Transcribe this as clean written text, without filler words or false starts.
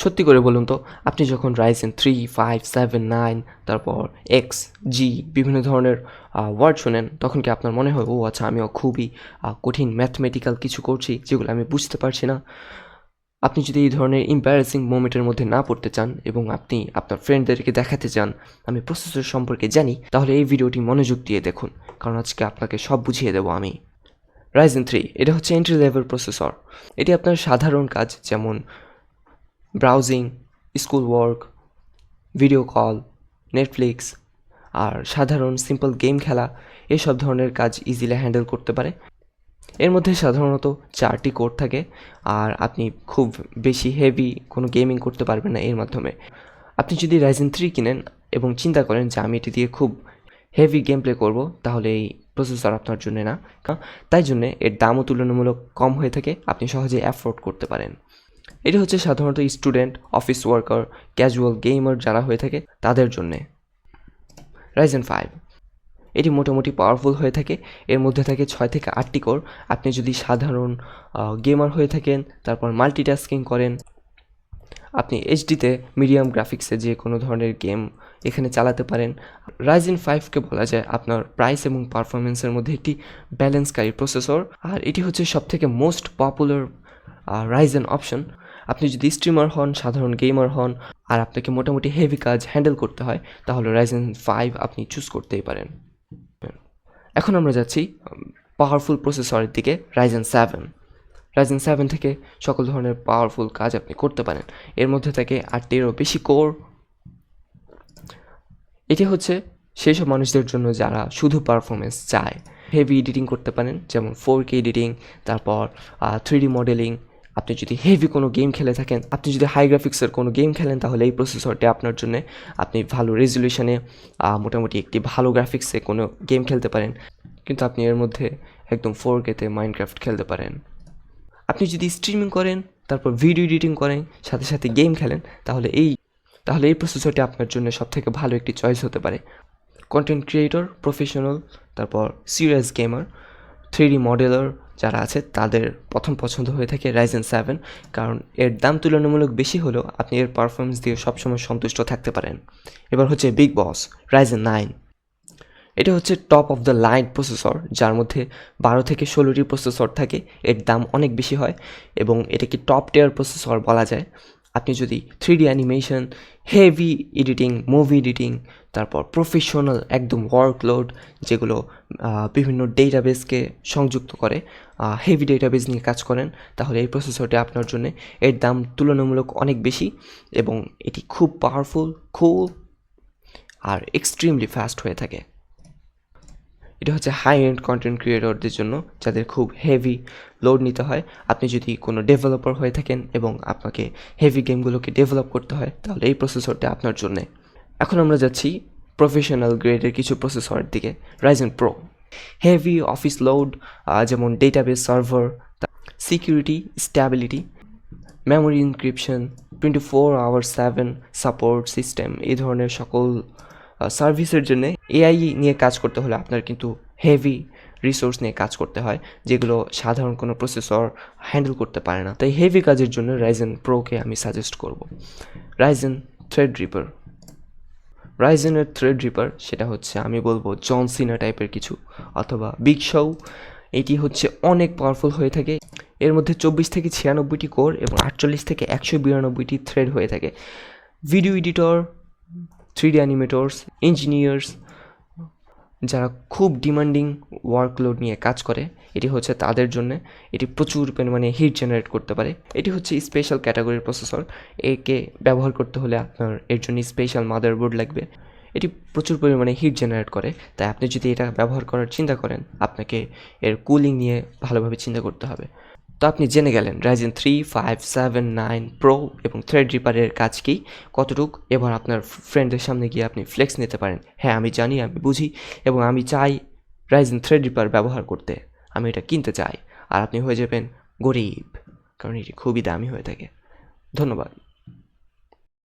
সত্যি করে বলুন তো, আপনি যখন Ryzen 3, 5, 7, 9 তারপর X, G বিভিন্ন ধরনের ওয়ার্ড শোনেন, তখন কি আপনার মনে হয়, ও আচ্ছা, আমিও খুবই কঠিন ম্যাথমেটিক্যাল কিছু করছি যেগুলো আমি বুঝতে পারছি না? আপনি যদি এই ধরনের এম্বারাসিং মোমেন্টের মধ্যে না পড়তে চান এবং আপনি আপনার ফ্রেন্ডদেরকে দেখাতে চান আমি প্রসেসর সম্পর্কে জানি, তাহলে এই ভিডিওটি মনোযোগ দিয়ে দেখুন, কারণ আজকে আপনাকে সব বুঝিয়ে দেবো আমি। Ryzen 3 এটা হচ্ছে এন্ট্রি লেভেল প্রসেসর। এটি আপনার সাধারণ কাজ যেমন browsing, school work, video call, Netflix আর সাধারণ সিম্পল গেম খেলা এসব ধরনের কাজ ইজিলি হ্যান্ডেল করতে পারে। এর মধ্যে সাধারণত 4টি কোর থাকে আর আপনি খুব বেশি হেভি কোনো গেমিং করতে পারবেন না এর মাধ্যমে। আপনি যদি Ryzen 3 কিনেন এবং চিন্তা করেন যে আমি এটি দিয়ে খুব হেভি গেম প্লে করবো, তাহলে এই প্রসেসর আপনার জন্য না। তাই জন্যে এর দামও তুলনামূলক কম হয়ে থাকে, আপনি সহজে অ্যাফোর্ড করতে পারেন। এটি হচ্ছে সাধারণত student, office worker, casual gamer যারা হয়ে থাকে তাদের জন্যে। Ryzen 5 এটি মোটামুটি পাওয়ারফুল হয়ে থাকে। এর মধ্যে থাকে 6 থেকে 8টি কোর। আপনি যদি সাধারণ গেমার হয়ে থাকেন, তারপর মাল্টিটাস্কিং করেন, আপনি এইচডিতে মিডিয়াম গ্রাফিক্সে যে কোনো ধরনের গেম এখানে চালাতে পারেন। Ryzen 5কে বলা যায় আপনার প্রাইস এবং পারফরমেন্সের মধ্যে একটি ব্যালেন্সকারী প্রসেসর, আর এটি হচ্ছে সবথেকে মোস্ট পপুলার Ryzen অপশন। আপনি যদি স্ট্রিমার হন, সাধারণ গেমার হন, আর আপনাকে মোটামুটি হেভি কাজ হ্যান্ডেল করতে হয়, তাহলে Ryzen 5 আপনি চুজ করতেই পারেন। এখন আমরা যাচ্ছি পাওয়ারফুল প্রসেসরের দিকে, Ryzen 7। Ryzen 7 থেকে সকল ধরনের পাওয়ারফুল কাজ আপনি করতে পারেন। এর মধ্যে থাকে 8টিরও বেশি কোর। এটি হচ্ছে সেই সব মানুষদের জন্য যারা শুধু পারফরমেন্স চায়। হেভি এডিটিং করতে পারেন, যেমন 4K এডিটিং, তারপর 3D মডেলিং। আপনি যদি হেভি কোনো গেম খেলে থাকেন, আপনি যদি হাই গ্রাফিক্সের কোনো গেম খেলেন, তাহলে এই প্রসেসরটি আপনার জন্য। আপনি ভালো রেজলিউশনে মোটামুটি একটি ভালো গ্রাফিক্সে কোনো গেম খেলতে পারেন, কিন্তু আপনি এর মধ্যে একদম 4Kতে মাইনক্রাফট খেলতে পারেন। আপনি যদি স্ট্রিমিং করেন, তারপর ভিডিও এডিটিং করেন, সাথে সাথে গেম খেলেন, তাহলে এই প্রসেসরটি আপনার জন্য সবথেকে ভালো একটি চয়েস হতে পারে। কন্টেন্ট ক্রিয়েটর, প্রফেশনাল, তারপর সিরিয়াস গেমার, 3D মডেলার যারা আছে তাদের প্রথম পছন্দ হয়ে থাকে Ryzen 7, কারণ এর দাম তুলনামূলক বেশি হলেও আপনি এর পারফরমেন্স দিয়ে সবসময় সন্তুষ্ট থাকতে পারেন। এবার হচ্ছে বিগ বস, Ryzen 9। এটা হচ্ছে top of the line processor, যার মধ্যে 12 থেকে 16টি প্রসেসর থাকে। এর দাম অনেক বেশি হয় এবং এটাকে টপ টিয়ার প্রসেসর বলা যায়। আপনি যদি 3D animation, heavy editing, movie editing, তারপর প্রফেশনাল একদম ওয়ার্কলোড যেগুলো বিভিন্ন ডেটাবেসকে সংযুক্ত করে, হেভি ডেটাবেস নিয়ে কাজ করেন, তাহলে এই প্রসেসরটি আপনার জন্য। এর দাম তুলনামূলক অনেক বেশি এবং এটি খুব powerful, cool are extremely fast হয়ে থাকে। এটা হচ্ছে হাই এন্ড কন্টেন্ট ক্রিয়েটরদের জন্য যাদের খুব হেভি লোড নিতে হয়। আপনি যদি কোনো ডেভেলপার হয়ে থাকেন এবং আপনাকে হেভি গেমগুলোকে ডেভেলপ করতে হয়, তাহলে এই প্রসেসরটা আপনার জন্যে। এখন আমরা যাচ্ছি প্রফেশনাল গ্রেডের কিছু প্রসেসরের দিকে, Ryzen Pro। Heavy office load, যেমন database server, security, stability, memory encryption, 24/7 support system, এই ধরনের সকল সার্ভিসের জন্য এআই নিয়ে কাজ করতে হলে আপনার কিন্তু হেভি রিসোর্স নিয়ে কাজ করতে হয়, যেগুলো সাধারণ কোনো প্রসেসর হ্যান্ডেল করতে পারে না। তাই হেভি কাজের জন্য Ryzen Proকে আমি সাজেস্ট করব। Ryzen Threadripper। Ryzen-এর Threadripper সেটা হচ্ছে, আমি বলবো, জন সিনা টাইপের কিছু, অথবা বিগ শো। এটি হচ্ছে অনেক পাওয়ারফুল হয়ে থাকে। এর মধ্যে 24 থেকে 96টি কোর এবং 48 থেকে 192টি থ্রেড হয়ে থাকে। ভিডিও এডিটর, 3D অ্যানিমেটরস, ইঞ্জিনিয়ার্স যারা খুব ডিমান্ডিং ওয়ার্কলোড নিয়ে কাজ করে, এটি হচ্ছে তাদের জন্য। এটি প্রচুর পরিমাণে হিট জেনারেট করতে পারে। এটি হচ্ছে স্পেশাল ক্যাটাগরির প্রসেসর। একে ব্যবহার করতে হলে আপনার এর জন্য স্পেশাল মাদারবোর্ড লাগবে। এটি প্রচুর পরিমাণে হিট জেনারেট করে, তাই আপনি যদি এটা ব্যবহার করার চিন্তা করেন, আপনাকে এর কুলিং নিয়ে ভালোভাবে চিন্তা করতে হবে। তো আপনি জেনে গেলেন Ryzen 3, 5, 7, 9 Pro এবং Threadripper-এর কাজ কী, কতটুক। এবার আপনার ফ্রেন্ডের সামনে গিয়ে আপনি ফ্লেক্স নিতে পারেন, হ্যাঁ আমি জানি, আমি বুঝি এবং আমি চাই Ryzen Threadripper ব্যবহার করতে, আমি এটা কিনতে চাই। আর আপনি হয়ে যাবেন গরিব, কারণ এটি খুবই দামি হয়ে থাকে। ধন্যবাদ।